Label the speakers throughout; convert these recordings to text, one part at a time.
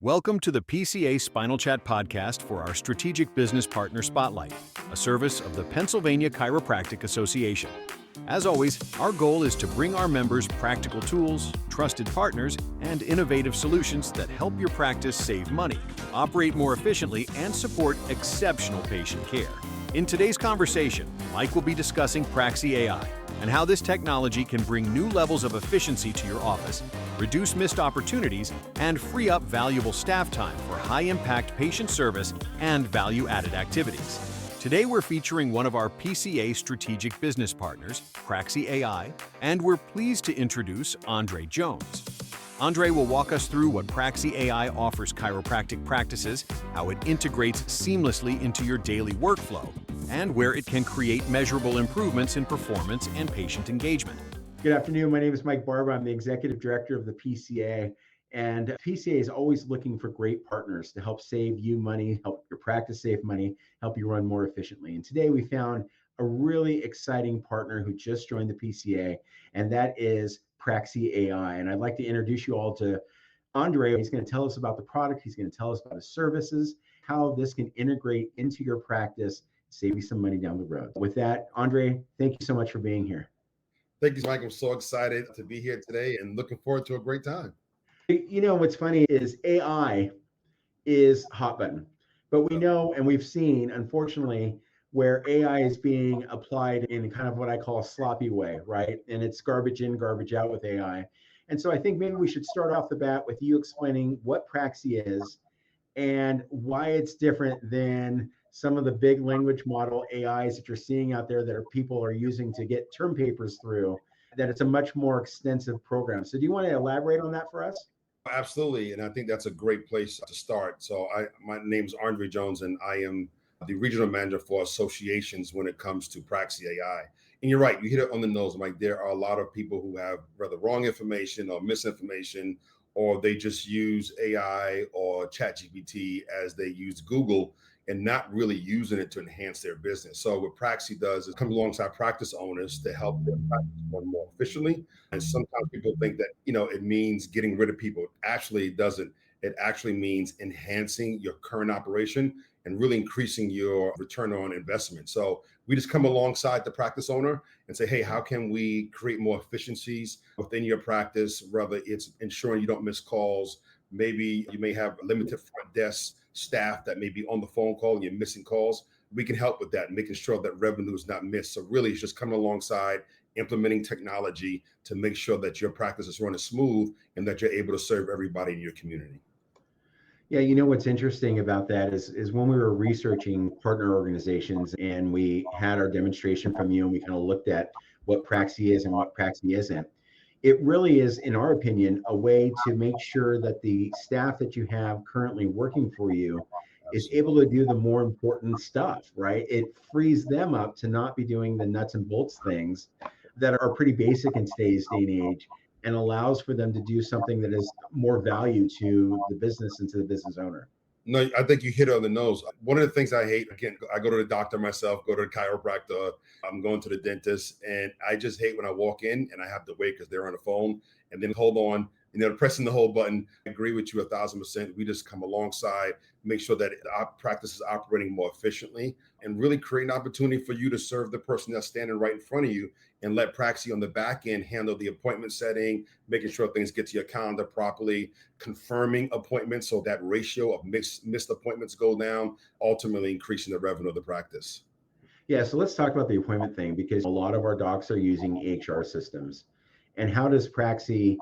Speaker 1: Welcome to the PCA Spinal Chat Podcast for our Strategic Business Partner Spotlight, a service of the Pennsylvania Chiropractic Association. As always, our goal is to bring our members practical tools, trusted partners, and innovative solutions that help your practice save money, operate more efficiently, and support exceptional patient care. In today's conversation, Mike will be discussing Praxi AI and how this technology can bring new levels of efficiency to your office, reduce missed opportunities, and free up valuable staff time for high-impact patient service and value-added activities. Today, we're featuring one of our PCA strategic business partners, Praxi AI, and we're pleased to introduce Andre Jones. Andre will walk us through what Praxi AI offers chiropractic practices, how it integrates seamlessly into your daily workflow, and where it can create measurable improvements in performance and patient engagement.
Speaker 2: Good afternoon. My name is Mike Barba. I'm the Executive Director of the PCA. And PCA is always looking for great partners to help save you money, help your practice save money, help you run more efficiently. And today we found a really exciting partner who just joined the PCA, and that is Praxi AI. And I'd like to introduce you all to Andre. He's going to tell us about the product. He's going to tell us about his services, how this can integrate into your practice, save you some money down the road. With that, Andre, thank you so much for being here.
Speaker 3: Thank you, Mike. I'm so excited to be here today and looking forward to a great time.
Speaker 2: You know, what's funny is AI is hot button, but we know and we've seen, unfortunately, where AI is being applied in kind of what I call a sloppy way, right? And it's garbage in, garbage out with AI. And so I think maybe we should start off the bat with you explaining what Praxi is and why it's different than some of the big language model AIs that you're seeing out there that people are using to get term papers through, that it's a much more extensive program. So do you want to elaborate on that for us?
Speaker 3: Absolutely. And I think that's a great place to start. So my name is Andre Jones, and I am the regional manager for associations when it comes to Praxi AI. And you're right, you hit it on the nose, Mike. There are a lot of people who have rather wrong information or misinformation, or they just use AI or ChatGPT as they use Google and not really using it to enhance their business. So what Praxi does is come alongside practice owners to help their practice run more efficiently. And sometimes people think that, it means getting rid of people. Actually, it doesn't. It actually means enhancing your current operation and really increasing your return on investment. So we just come alongside the practice owner and say, hey, how can we create more efficiencies within your practice? Whether it's ensuring you don't miss calls, maybe you may have a limited front desk staff that may be on the phone call and you're missing calls. We can help with that, making sure that revenue is not missed. So really it's just coming alongside, implementing technology to make sure that your practice is running smooth and that you're able to serve everybody in your community.
Speaker 2: Yeah, you know what's interesting about that is when we were researching partner organizations and we had our demonstration from you and we kind of looked at what Praxi is and what Praxi isn't, it really is, in our opinion, a way to make sure that the staff that you have currently working for you is able to do the more important stuff, right? It frees them up to not be doing the nuts and bolts things that are pretty basic in today's day and age, and allows for them to do something that is more value to the business and to the business owner.
Speaker 3: No, I think you hit it on the nose. One of the things I hate, again, I go to the doctor myself, go to the chiropractor, I'm going to the dentist, and I just hate when I walk in and I have to wait because they're on the phone and then hold on, pressing the hold button. I agree with you 1,000%. We just come alongside, make sure that our practice is operating more efficiently and really create an opportunity for you to serve the person that's standing right in front of you, and let Praxi on the back end handle the appointment setting, making sure things get to your calendar properly, confirming appointments so that ratio of missed appointments go down, ultimately increasing the revenue of the practice.
Speaker 2: Yeah, so let's talk about the appointment thing, because a lot of our docs are using EHR systems. And how does Praxi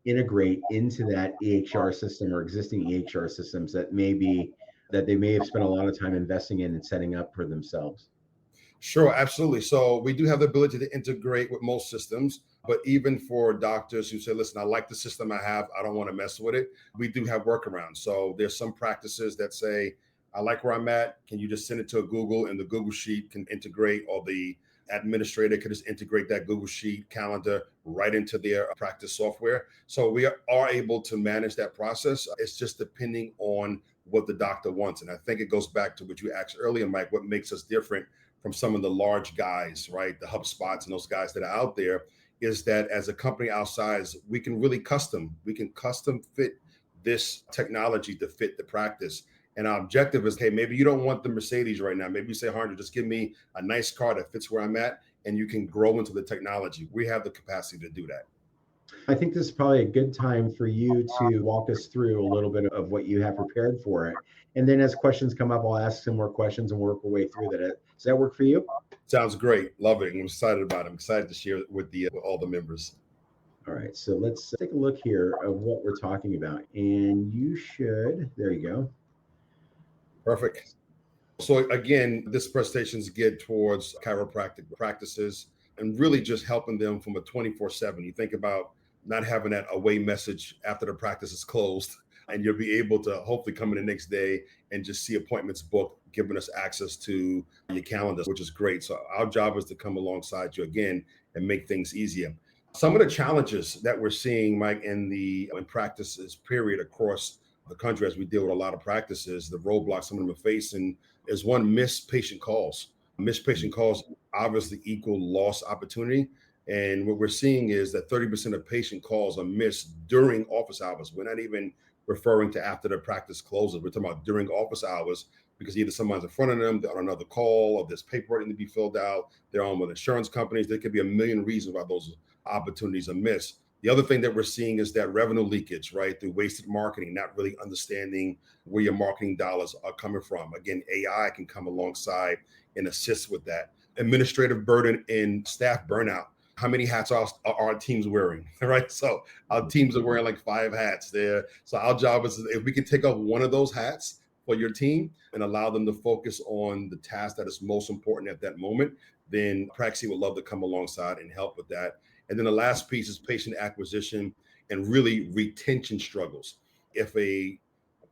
Speaker 2: integrate into that EHR system or existing EHR systems that they may have spent a lot of time investing in and setting up for themselves?
Speaker 3: Sure, absolutely. So we do have the ability to integrate with most systems, but even for doctors who say, listen, I like the system I have, I don't want to mess with it, we do have workarounds. So there's some practices that say, I like where I'm at, can you just send it to a Google, and the Google Sheet can integrate, or the administrator can just integrate that Google Sheet calendar right into their practice software. So we are able to manage that process. It's just depending on what the doctor wants. And I think it goes back to what you asked earlier, Mike, what makes us different from some of the large guys, right? The HubSpots and those guys that are out there, is that as a company our size, we can custom fit this technology to fit the practice. And our objective is, hey, maybe you don't want the Mercedes right now. Maybe you say, Harnder, just give me a nice car that fits where I'm at, and you can grow into the technology. We have the capacity to do that.
Speaker 2: I think this is probably a good time for you to walk us through a little bit of what you have prepared for it. And then as questions come up, I'll ask some more questions and work our way through that. Does that work for you?
Speaker 3: Sounds great. Love it. I'm excited about it. I'm excited to share it with all the members.
Speaker 2: All right, so let's take a look here of what we're talking about. And you should, there you go.
Speaker 3: Perfect. So again, this presentation is geared towards chiropractic practices and really just helping them from a 24/7. You think about not having that away message after the practice is closed, and you'll be able to hopefully come in the next day and just see appointments booked, giving us access to your calendar, which is great. So our job is to come alongside you again and make things easier. Some of the challenges that we're seeing, Mike, in practices period across the country as we deal with a lot of practices, the roadblocks some of them are facing is one, missed patient calls. Missed patient calls obviously equal lost opportunity. And what we're seeing is that 30% of patient calls are missed during office hours. We're not even referring to after the practice closes. We're talking about during office hours because either someone's in front of them, they're on another call, or there's paperwork that need to be filled out, they're on with insurance companies. There could be a million reasons why those opportunities are missed. The other thing that we're seeing is that revenue leakage, right? Through wasted marketing, not really understanding where your marketing dollars are coming from. Again, AI can come alongside and assist with that. Administrative burden and staff burnout. How many hats are our teams wearing, right? So our teams are wearing like 5 hats there. So our job is, if we can take off one of those hats for your team and allow them to focus on the task that is most important at that moment, then Praxi would love to come alongside and help with that. And then the last piece is patient acquisition and really retention struggles. If a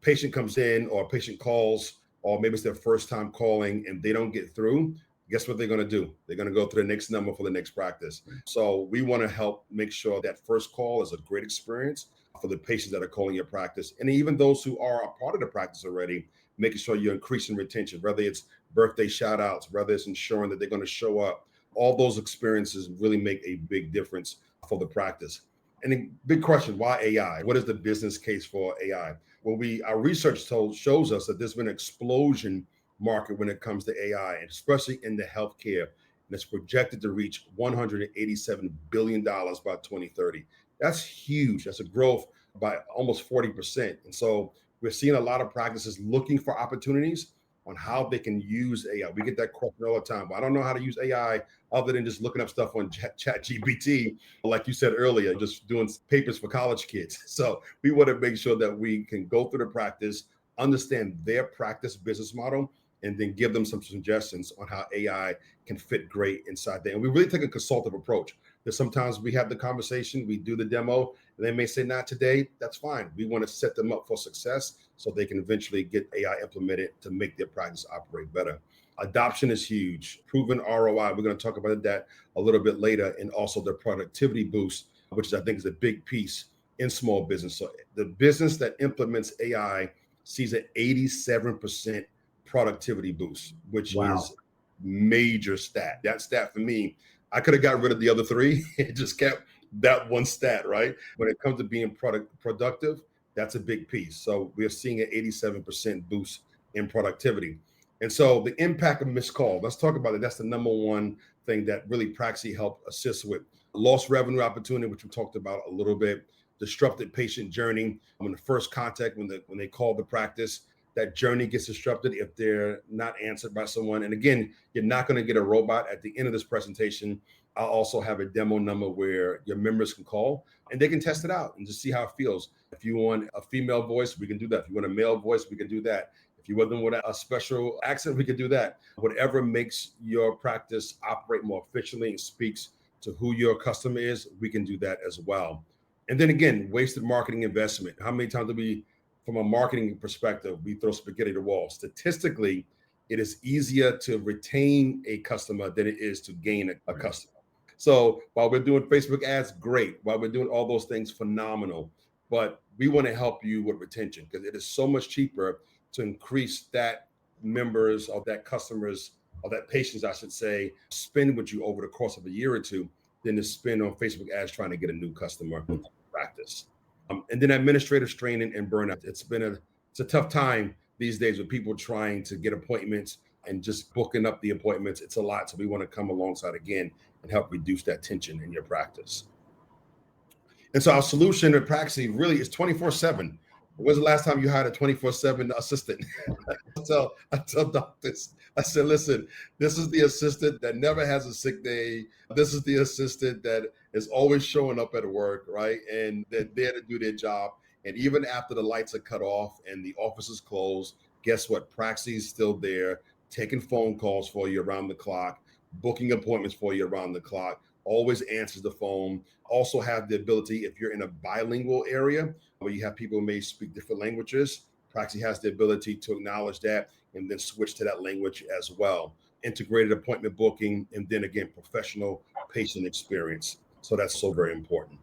Speaker 3: patient comes in or a patient calls, or maybe it's their first time calling and they don't get through, guess what they're going to do? They're going to go to the next number for the next practice. So we want to help make sure that first call is a great experience for the patients that are calling your practice. And even those who are a part of the practice already, making sure you're increasing retention, whether it's birthday shout outs, whether it's ensuring that they're going to show up. All those experiences really make a big difference for the practice. And the big question, why AI? What is the business case for AI? Well, our research shows us that there's been an explosion market when it comes to AI, and especially in the healthcare. And it's projected to reach $187 billion by 2030. That's huge. That's a growth by almost 40%. And so we're seeing a lot of practices looking for opportunities on how they can use AI. We get that question all the time. Well, I don't know how to use AI other than just looking up stuff on ChatGPT, like you said earlier, just doing papers for college kids. So we want to make sure that we can go through the practice, understand their practice business model, and then give them some suggestions on how AI can fit great inside there. And we really take a consultative approach. That sometimes we have the conversation, we do the demo, and they may say, not today, that's fine. We want to set them up for success so they can eventually get AI implemented to make their practice operate better. Adoption is huge. Proven ROI, we're going to talk about that a little bit later, and also the productivity boost, which I think is a big piece in small business. So the business that implements AI sees an 87% productivity boost, which is major stat. That stat for me, I could have got rid of the other 3. It just kept that one stat, right? When it comes to being productive, that's a big piece. So we're seeing an 87% boost in productivity. And so the impact of missed call, let's talk about it. That's the number one thing that really Praxi helped assist with. Lost revenue opportunity, which we talked about a little bit. Disrupted patient journey. When the first contact, when they call the practice, that journey gets disrupted if they're not answered by someone. And again, you're not going to get a robot. At the end of this presentation, I'll also have a demo number where your members can call and they can test it out and just see how it feels. If you want a female voice, we can do that. If you want a male voice, we can do that. If you want them with a special accent, we can do that. Whatever makes your practice operate more efficiently and speaks to who your customer is, we can do that as well. And then again, wasted marketing investment. How many times do we, from a marketing perspective, we throw spaghetti at the wall? Statistically, it is easier to retain a customer than it is to gain a customer. So while we're doing Facebook ads, great. While we're doing all those things, phenomenal. But we want to help you with retention because it is so much cheaper to increase that members or that customers or that patients, I should say, spend with you over the course of a year or two than to spend on Facebook ads trying to get a new customer practice. And then administrative strain and burnout. It's a tough time these days with people trying to get appointments and just booking up the appointments. It's a lot. So we want to come alongside again and help reduce that tension in your practice. And so our solution at Praxi really is 24/7. When was the last time you hired a 24/7 assistant? I tell doctors, I said, listen, this is the assistant that never has a sick day. This is the assistant that is always showing up at work, right? And they're there to do their job. And even after the lights are cut off and the office is closed, guess what? Praxi is still there, taking phone calls for you around the clock, booking appointments for you around the clock, always answers the phone. Also have the ability, if you're in a bilingual area where you have people who may speak different languages, Praxi has the ability to acknowledge that and then switch to that language as well. Integrated appointment booking, and then again, professional patient experience. So that's so very important.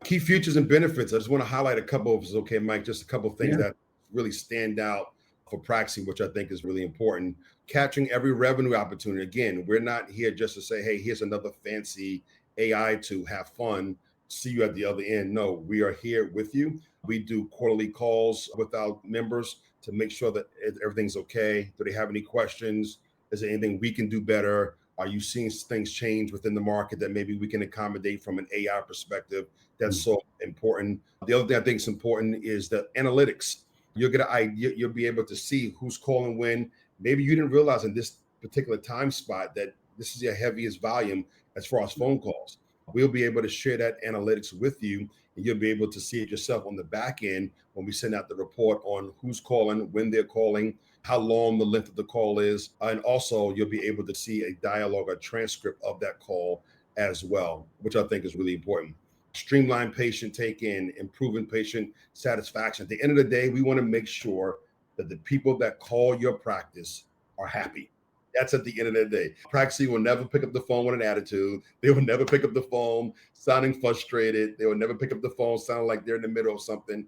Speaker 3: Key features and benefits. I just want to highlight a couple of, okay, Mike, just a couple of things that really stand out for Praxi, which I think is really important. Capturing every revenue opportunity. Again, we're not here just to say, hey, here's another fancy AI to have fun, see you at the other end. No, we are here with you. We do quarterly calls with our members to make sure that everything's okay. Do they have any questions? Is there anything we can do better? Are you seeing things change within the market that maybe we can accommodate from an AI perspective? That's so important. The other thing I think is important is the analytics. You'll get an idea, you'll be able to see who's calling when. Maybe you didn't realize in this particular time spot that this is your heaviest volume as far as phone calls. We'll be able to share that analytics with you, and you'll be able to see it yourself on the back end when we send out the report on who's calling, when they're calling, how long the length of the call is. And also you'll be able to see a dialogue or transcript of that call as well, which I think is really important. Streamline patient take-in, improving patient satisfaction. At the end of the day, we want to make sure that the people that call your practice are happy. That's at the end of the day. Praxi will never pick up the phone with an attitude. They will never pick up the phone sounding frustrated. They will never pick up the phone sounding like they're in the middle of something.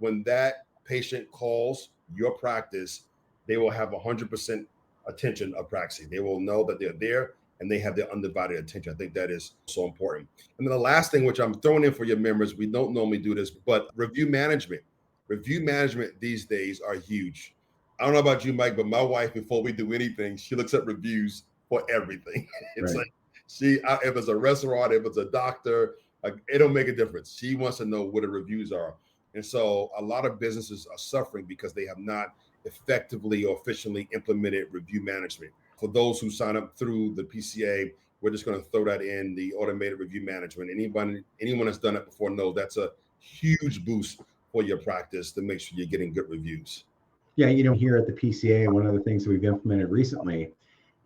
Speaker 3: When that patient calls your practice, they will have 100% attention of Praxi. They will know that they're there and they have their undivided attention. I think that is so important. And then the last thing, which I'm throwing in for your members, we don't normally do this, but review management. Review management these days are huge. I don't know about you, Mike, but my wife, before we do anything, she looks at reviews for everything. It's right. Like if it's a restaurant, if it's a doctor, it don't make a difference. She wants to know what the reviews are. And so a lot of businesses are suffering because they have not effectively or efficiently implemented review management. For those who sign up through the PCA, we're just going to throw that in, the automated review management. Anyone that's done it before knows that's a huge boost for your practice to make sure you're getting good reviews.
Speaker 2: Yeah, here at the PCA, one of the things that we've implemented recently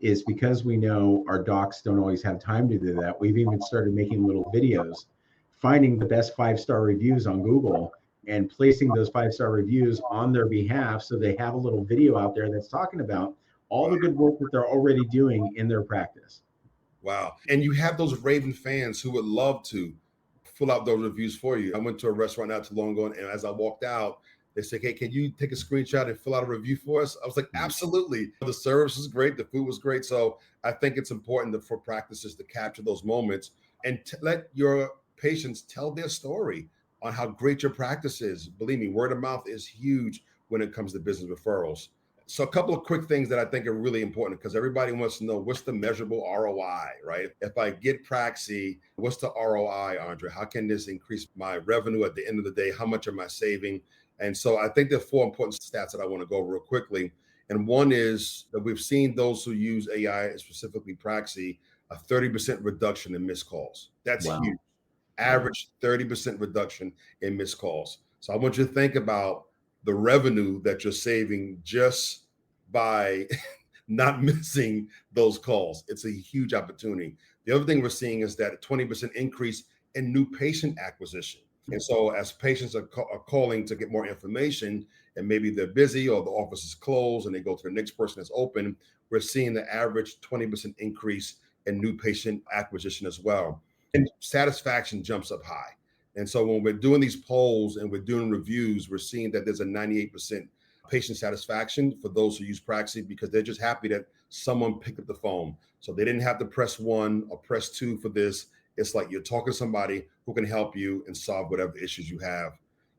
Speaker 2: is because we know our docs don't always have time to do that, we've even started making little videos, finding the best 5-star reviews on Google and placing those 5-star reviews on their behalf so they have a little video out there that's talking about all the good work that they're already doing in their practice.
Speaker 3: Wow. And you have those raving fans who would love to fill out those reviews for you. I went to a restaurant not too long ago, and as I walked out, they said, hey, can you take a screenshot and fill out a review for us? I was like, absolutely. The service was great. The food was great. So I think it's important for practices to capture those moments and let your patients tell their story on how great your practice is. Believe me, word of mouth is huge when it comes to business referrals. So a couple of quick things that I think are really important because everybody wants to know what's the measurable ROI, right? If I get Praxi, what's the ROI, Andre? How can this increase my revenue at the end of the day? How much am I saving? And so I think there are 4 important stats that I want to go over real quickly. And one is that we've seen those who use AI, specifically Praxi, a 30% reduction in missed calls. That's huge. Average 30% reduction in missed calls. So I want you to think about the revenue that you're saving just by not missing those calls. It's a huge opportunity. The other thing we're seeing is that a 20% increase in new patient acquisition. And so as patients are calling to get more information and maybe they're busy or the office is closed and they go to the next person that's open, we're seeing the average 20% increase in new patient acquisition as well. And satisfaction jumps up high. And so when we're doing these polls and we're doing reviews, we're seeing that there's a 98% patient satisfaction for those who use Praxi because they're just happy that someone picked up the phone. So they didn't have to press 1 or press 2 for this. It's like you're talking to somebody who can help you and solve whatever issues you have.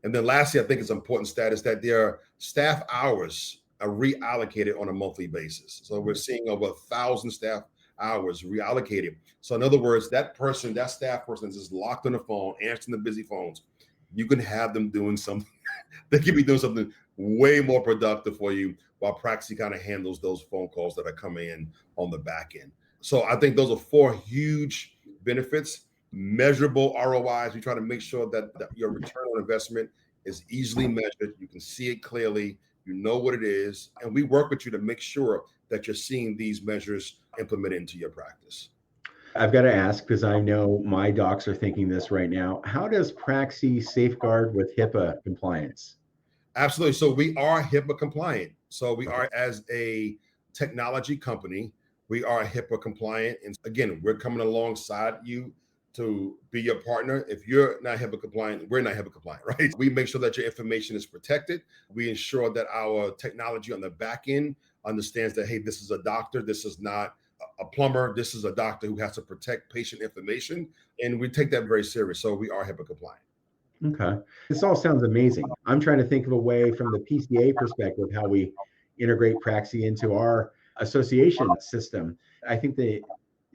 Speaker 3: And then lastly, I think it's important status that their staff hours are reallocated on a monthly basis. So we're seeing over 1,000 staff hours reallocated. So in other words, that staff person is just locked on the phone, answering the busy phones. You can have them doing something. They could be doing something way more productive for you while Praxi kind of handles those phone calls that are coming in on the back end. So I think those are 4 huge benefits. Measurable ROIs. We try to make sure that your return on investment is easily measured. You can see it clearly. You know what it is. And we work with you to make sure that you're seeing these measures implemented into your practice.
Speaker 2: I've got to ask, because I know my docs are thinking this right now. How does Praxi safeguard with HIPAA compliance?
Speaker 3: Absolutely. So we are HIPAA compliant. So we are, as a technology company, we are HIPAA compliant. And again, we're coming alongside you to be your partner. If you're not HIPAA compliant, we're not HIPAA compliant, right? We make sure that your information is protected. We ensure that our technology on the back end understands that, hey, this is a doctor, this is not a plumber, this is a doctor who has to protect patient information. And we take that very serious. So we are HIPAA compliant.
Speaker 2: Okay. This all sounds amazing. I'm trying to think of a way from the PCA perspective, how we integrate Praxi into our association system. I think the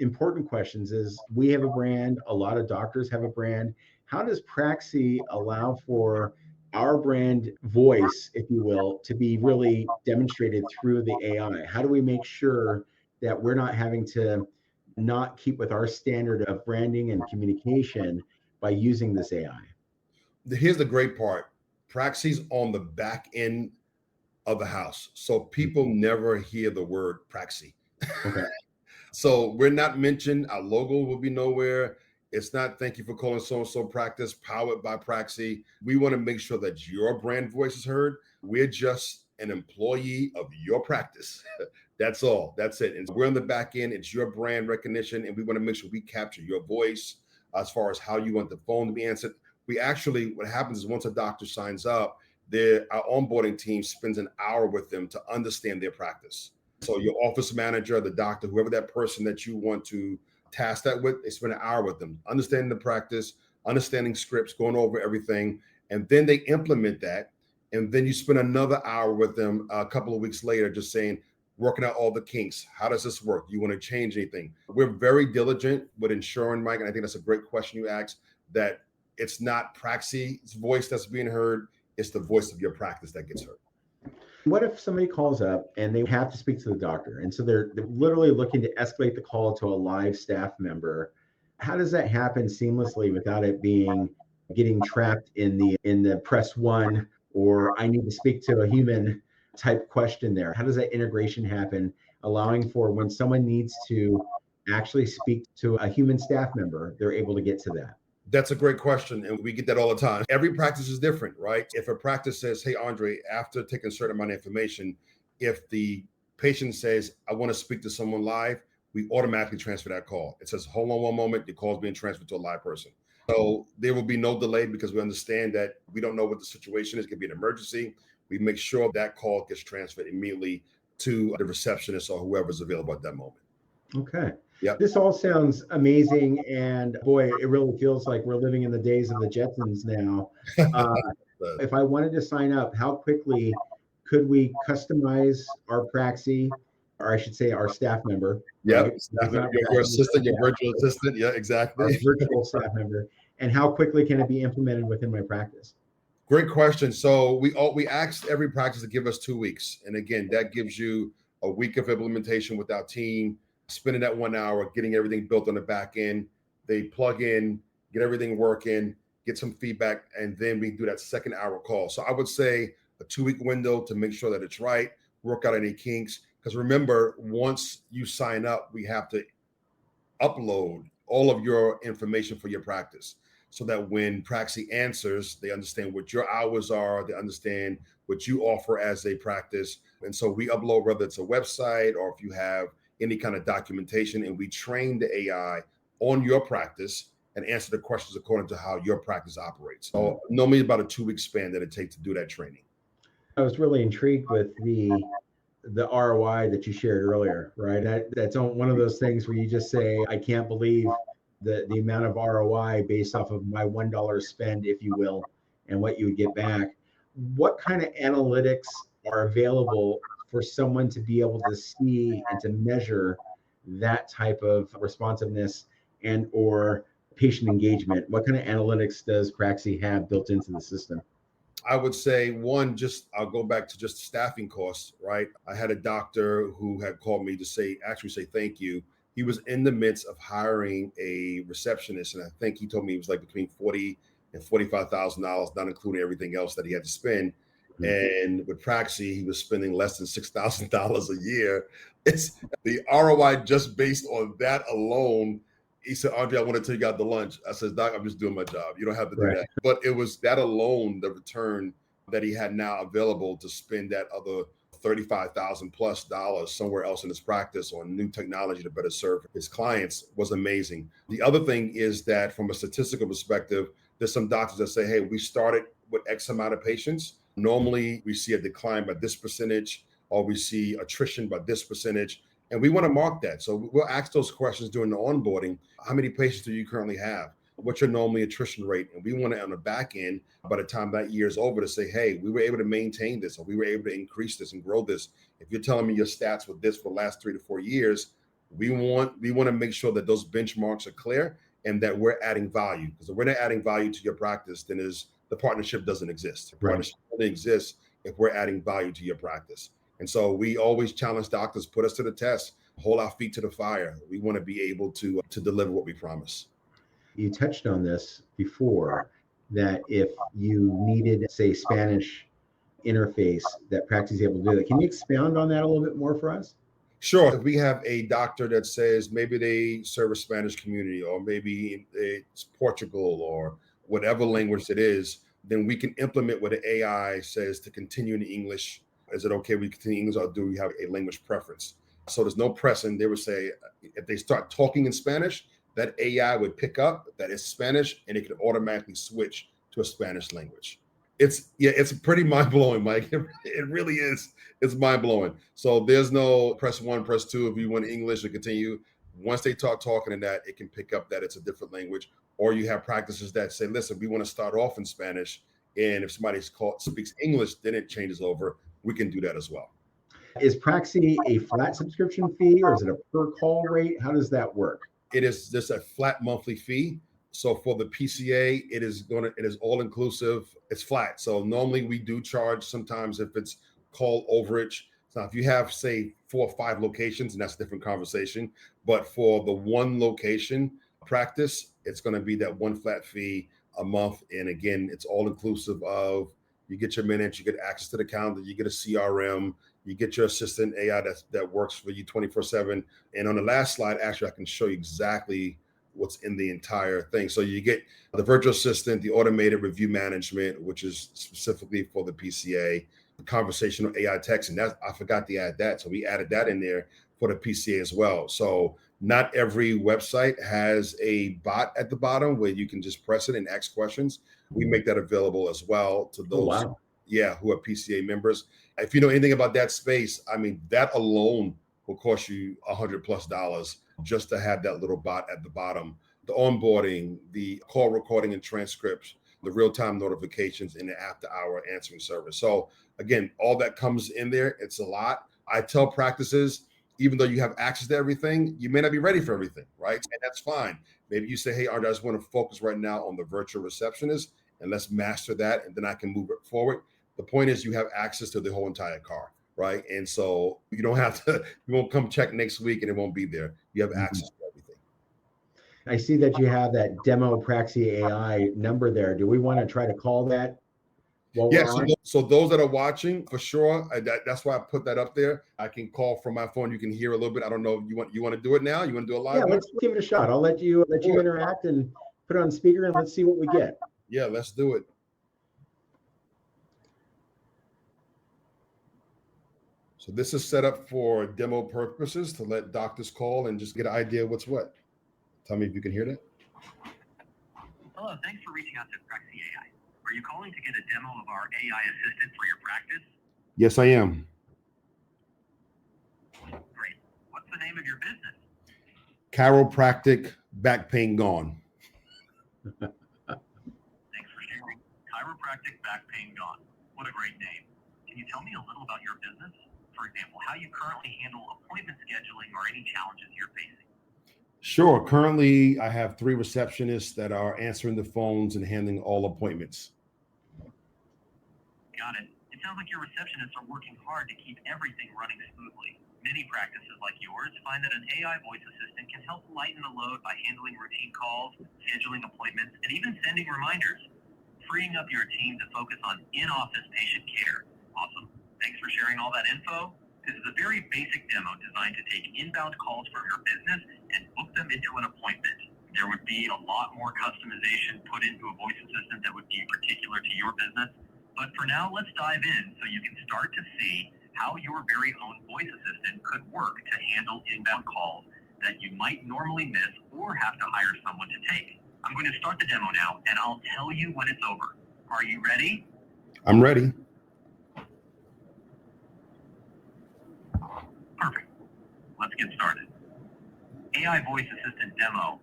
Speaker 2: important questions is, we have a brand, a lot of doctors have a brand. How does Praxi allow for our brand voice, if you will, to be really demonstrated through the AI? How do we make sure that we're not having to not keep with our standard of branding and communication by using this AI?
Speaker 3: Here's the great part. Praxi's on the back end of the house. So people never hear the word Praxi.
Speaker 2: Okay.
Speaker 3: So we're not mentioned. Our logo will be nowhere. It's not "thank you for calling so-and-so practice, powered by Praxi." We want to make sure that your brand voice is heard. We're just an employee of your practice. That's all. That's it. And we're on the back end. It's your brand recognition. And we want to make sure we capture your voice as far as how you want the phone to be answered. We actually, what happens is, once a doctor signs up, our onboarding team spends an hour with them to understand their practice. So your office manager, the doctor, whoever that person that you want to task that with, they spend an hour with them, understanding the practice, understanding scripts, going over everything, and then they implement that. And then you spend another hour with them a couple of weeks later, just saying, working out all the kinks. How does this work? Do you want to change anything? We're very diligent with ensuring, Mike, and I think that's a great question you asked, that it's not Praxi's voice that's being heard, it's the voice of your practice that gets heard.
Speaker 2: What if somebody calls up and they have to speak to the doctor? And so they're literally looking to escalate the call to a live staff member. How does that happen seamlessly without it getting trapped in the press 1, or I need to speak to a human type question there? How does that integration happen, allowing for when someone needs to actually speak to a human staff member, they're able to get to that?
Speaker 3: That's a great question. And we get that all the time. Every practice is different, right? If a practice says, "Hey, Andre, after taking a certain amount of information," if the patient says, "I want to speak to someone live," we automatically transfer that call. It says, "Hold on one moment, your call is being transferred to a live person." So there will be no delay, because we understand that we don't know what the situation is. It could be an emergency. We make sure that call gets transferred immediately to the receptionist or whoever's available at that moment.
Speaker 2: Okay.
Speaker 3: Yeah.
Speaker 2: This all sounds amazing. And boy, it really feels like we're living in the days of the Jetsons now. If I wanted to sign up, how quickly could we customize our Praxi, or I should say our staff member?
Speaker 3: Yeah,
Speaker 2: right?
Speaker 3: your assistant, your virtual assistant. Yeah, exactly.
Speaker 2: Our virtual staff member. And how quickly can it be implemented within my practice?
Speaker 3: Great question. So we asked every practice to give us 2 weeks. And again, that gives you a week of implementation with our team, spending that 1 hour, getting everything built on the back end. They plug in, get everything working, get some feedback, and then we do that second hour call. So I would say a 2-week window to make sure that it's right, work out any kinks. Because remember, once you sign up, we have to upload all of your information for your practice, so that when Praxi answers, they understand what your hours are, they understand what you offer as a practice. And so we upload, whether it's a website or if you have any kind of documentation, and we train the AI on your practice and answer the questions according to how your practice operates. So normally about a 2-week span that it takes to do that training.
Speaker 2: I was really intrigued with the ROI that you shared earlier, right? That's one of those things where you just say, I can't believe the amount of ROI based off of my $1 spend, if you will, and what you would get back. What kind of analytics are available for someone to be able to see and to measure that type of responsiveness and or patient engagement? What kind of analytics does Praxi have built into the system?
Speaker 3: I would say one, just I'll go back to just staffing costs, right? I had a doctor who had called me to say thank you. He was in the midst of hiring a receptionist, and I think he told me it was like between $40,000 and $45,000, not including everything else that he had to spend. And with Praxi, he was spending less than $6,000 a year. It's the ROI just based on that alone. He said, Andre, I want to take you out to lunch. I said, Doc, I'm just doing my job. You don't have to do that. But it was that alone, the return that he had now available to spend that other $35,000 plus somewhere else in his practice on new technology to better serve his clients was amazing. The other thing is that from a statistical perspective, there's some doctors that say, hey, we started with X amount of patients. Normally we see a decline by this percentage, or we see attrition by this percentage. And we want to mark that. So we'll ask those questions during the onboarding. How many patients do you currently have? What's your normally attrition rate? And we want to, on the back end, by the time that year is over, to say, hey, we were able to maintain this, or we were able to increase this and grow this. If you're telling me your stats with this for the last 3 to 4 years, we want to make sure that those benchmarks are clear and that we're adding value. Because if we're not adding value to your practice, then the partnership doesn't exist. The partnership only exists if we're adding value to your practice. And so we always challenge doctors, put us to the test, hold our feet to the fire. We want to be able to deliver what we promise.
Speaker 2: You touched on this before, that if you needed, say, Spanish interface, that Praxi is able to do that. Can you expound on that a little bit more for us?
Speaker 3: Sure. If we have a doctor that says maybe they serve a Spanish community, or maybe it's Portugal or whatever language it is, then we can implement what the AI says to continue in English. Is it okay we continue English, or do we have a language preference? So there's no pressing. They would say if they start talking in Spanish, that AI would pick up that it's Spanish, and it could automatically switch to a Spanish language. It's pretty mind-blowing, Mike. It really is. It's mind-blowing. So there's no press 1, press 2 if you want English to continue. Once they start talking in that, it can pick up that it's a different language. Or you have practices that say, listen, we want to start off in Spanish, and if somebody speaks English, then it changes over. We can do that as well.
Speaker 2: Is Praxi a flat subscription fee, or is it a per call rate? How does that work?
Speaker 3: It is just a flat monthly fee. So for the PCA, it is all inclusive. It's flat. So normally we do charge sometimes if it's call overage. So if you have, say, 4 or 5 locations, and that's a different conversation. But for the one location practice, it's going to be that one flat fee a month. And again, it's all inclusive of, you get your minutes, you get access to the calendar, you get a CRM, you get your assistant AI that works for you 24/7. And on the last slide, actually, I can show you exactly what's in the entire thing. So you get the virtual assistant, the automated review management, which is specifically for the PCA, the conversational AI text, and I forgot to add that. So we added that in there for the PCA as well. So not every website has a bot at the bottom where you can just press it and ask questions. We make that available as well to those, who are PCA members. If you know anything about that space, I mean, that alone will cost you $100+ just to have that little bot at the bottom. The onboarding, the call recording and transcripts, the real-time notifications, and the after-hour answering service. So again, all that comes in there. It's a lot. I tell practices, even though you have access to everything, you may not be ready for everything, right? And that's fine. Maybe you say, hey, Art, I just want to focus right now on the virtual receptionist, and let's master that, and then I can move it forward. The point is you have access to the whole entire car, right? And so you don't have to, you won't come check next week and it won't be there. You have access to everything.
Speaker 2: I see that you have that demo Praxi AI number there. Do we want to try to call that?
Speaker 3: So those that are watching, for sure, that's why I put that up there. I can call from my phone. You can hear a little bit. I don't know. You want to do it now? You want to do a live?
Speaker 2: Yeah, let's give it a shot. I'll let you interact and put it on speaker, and let's see what we get.
Speaker 3: Yeah, let's do it. So this is set up for demo purposes to let doctors call and just get an idea of what's what. Tell me if you can hear that.
Speaker 4: Hello, thanks for reaching out to Praxi AI. Are you calling to get a demo of our AI assistant for your practice?
Speaker 3: Yes, I am.
Speaker 4: Great. What's the name of your business?
Speaker 3: Chiropractic back pain gone.
Speaker 4: Thanks for sharing. Chiropractic back pain gone. What a great name. Can you tell me a little about your business? For example, how you currently handle appointment scheduling or any challenges you're facing?
Speaker 3: Sure. Currently, I have 3 receptionists that are answering the phones and handling all appointments.
Speaker 4: Got it. It sounds like your receptionists are working hard to keep everything running smoothly. Many practices like yours find that an AI voice assistant can help lighten the load by handling routine calls, scheduling appointments, and even sending reminders, freeing up your team to focus on in-office patient care. Awesome. Thanks for sharing all that info. This is a very basic demo designed to take inbound calls from your business and book them into an appointment. There would be a lot more customization put into a voice assistant that would be particular to your business. But for now, let's dive in so you can start to see how your very own voice assistant could work to handle inbound calls that you might normally miss or have to hire someone to take. I'm going to start the demo now, and I'll tell you when it's over. Are you ready?
Speaker 3: I'm ready.
Speaker 4: Perfect. Let's get started. AI voice assistant demo.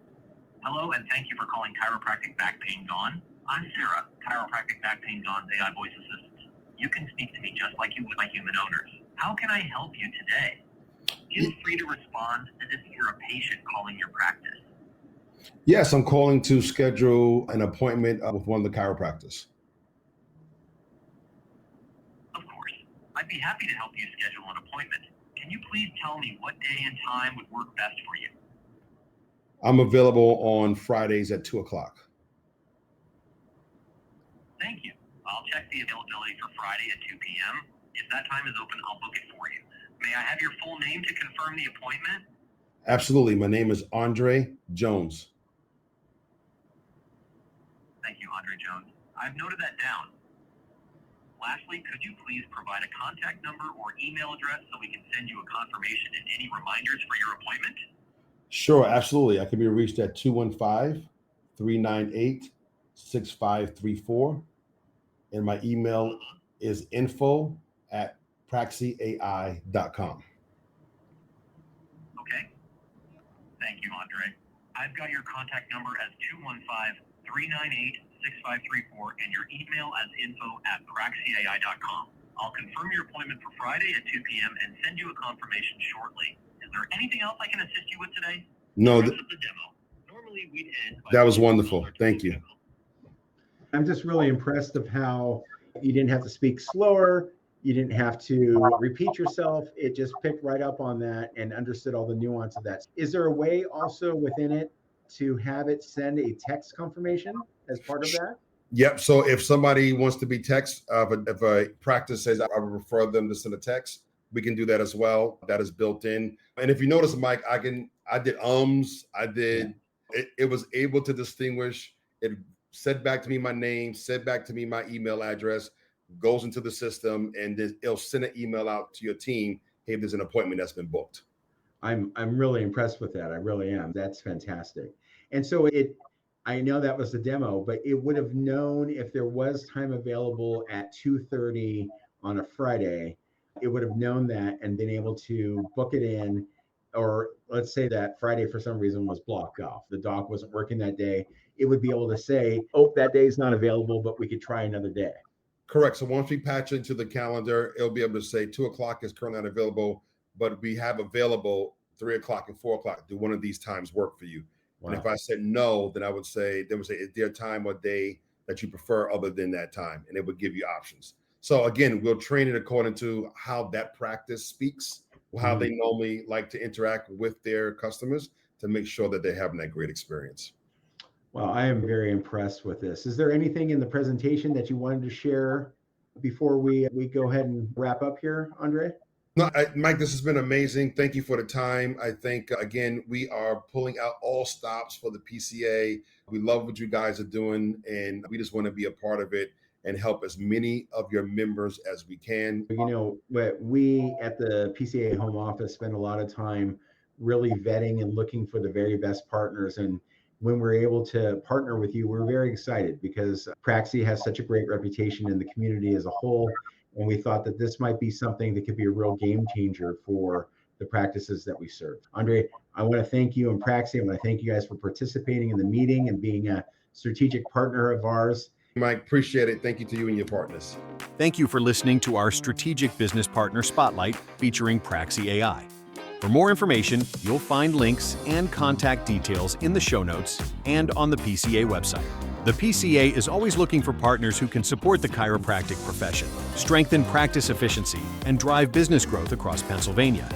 Speaker 4: Hello, and thank you for calling Chiropractic Back Pain Gone. I'm Sarah, Chiropractic Back Pain Gone's AI voice assistant. You can speak to me just like you would my human owners. How can I help you today? Feel free to respond as if you're a patient calling your practice.
Speaker 3: Yes, I'm calling to schedule an appointment with one of the chiropractors.
Speaker 4: Of course. I'd be happy to help you schedule an appointment. Can you please tell me what day and time would work best for you?
Speaker 3: I'm available on Fridays at 2 o'clock.
Speaker 4: Thank you. I'll check the availability for Friday at 2 p.m. If that time is open, I'll book it for you. May I have your full name to confirm the appointment?
Speaker 3: Absolutely. My name is Andre Jones.
Speaker 4: Thank you, Andre Jones. I've noted that down. Lastly, could you please provide a contact number or email address so we can send you a confirmation and any reminders for your appointment?
Speaker 3: Sure, absolutely. I can be reached at 215-398-6534. And my email is info@praxiai.com.
Speaker 4: Okay. Thank you, Andre. I've got your contact number as 215-398-6534 and your email as info@praxiai.com. I'll confirm your appointment for Friday at 2 p.m. and send you a confirmation shortly. Is there anything else I can assist you with today?
Speaker 3: No,
Speaker 4: The rest of the demo. Normally we'd end by
Speaker 3: that was wonderful. Thank you.
Speaker 2: I'm just really impressed of how you didn't have to speak slower. You didn't have to repeat yourself. It just picked right up on that and understood all the nuance of that. Is there a way also within it to have it send a text confirmation as part of that?
Speaker 3: Yep. So if somebody wants to be text, if a practice says I would refer them to send a text, we can do that as well. That is built in. And if you notice, Mike, I did it was able to distinguish. It said back to me my name, said back to me my email address, goes into the system, and then it'll send an email out to your team. Hey, there's an appointment that's been booked.
Speaker 2: I'm really impressed with that. I really am. That's fantastic. And so I know that was the demo, but it would have known if there was time available at 2:30 on a Friday, it would have known that and been able to book it in. Or let's say that Friday for some reason was blocked off. The doc wasn't working that day. It would be able to say, oh, that day is not available, but we could try another day.
Speaker 3: Correct. So once we patch into the calendar, it'll be able to say 2 o'clock is currently not available, but we have available 3 o'clock and 4 o'clock. Do one of these times work for you? Wow. And if I said no, then they would say, is there a time or day that you prefer other than that time? And it would give you options. So again, we'll train it according to how that practice speaks, how they normally like to interact with their customers to make sure that they're having that great experience.
Speaker 2: Well, I am very impressed with this. Is there anything in the presentation that you wanted to share before we go ahead and wrap up here, Andre?
Speaker 3: No, Mike, this has been amazing. Thank you for the time. I think, again, we are pulling out all stops for the PCA. We love what you guys are doing, and we just want to be a part of it and help as many of your members as we can.
Speaker 2: You know, we at the PCA home office spend a lot of time really vetting and looking for the very best partners. And when we're able to partner with you, we're very excited because Praxi has such a great reputation in the community as a whole. And we thought that this might be something that could be a real game changer for the practices that we serve. Andre, I want to thank you and Praxi. I want to thank you guys for participating in the meeting and being a strategic partner of ours.
Speaker 3: Mike, appreciate it. Thank you to you and your partners.
Speaker 1: Thank you for listening to our Strategic Business Partner Spotlight featuring Praxi AI. For more information, you'll find links and contact details in the show notes and on the PCA website. The PCA is always looking for partners who can support the chiropractic profession, strengthen practice efficiency, and drive business growth across Pennsylvania.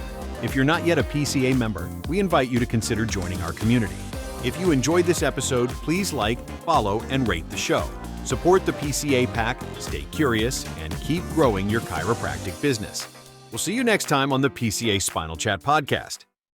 Speaker 1: If you're not yet a PCA member, we invite you to consider joining our community. If you enjoyed this episode, please like, follow, and rate the show. Support the PCA Pack, stay curious, and keep growing your chiropractic business. We'll see you next time on the PCA Spinal Chat Podcast.